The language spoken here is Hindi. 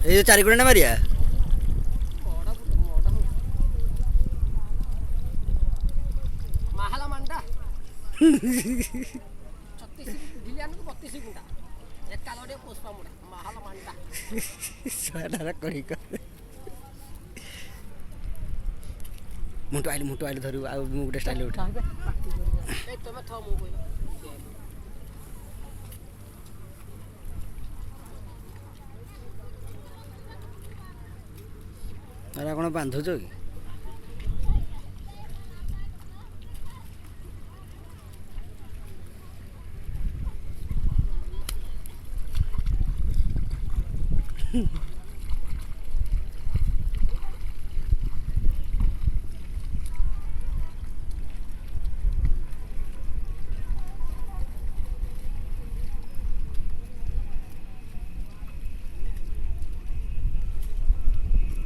ये चारिकोड़ा ना मारिया माहाला मांडा 36 ढिलियान को 32 गुंडा एक कालोडे पुष्पा मुड़ा माहाला मांडा सारा करी कर मुंटो आइले धरु आ मुगटे स्टाइल उठा ए तमे थ मु कोइ अरे कोन बांधु छ कि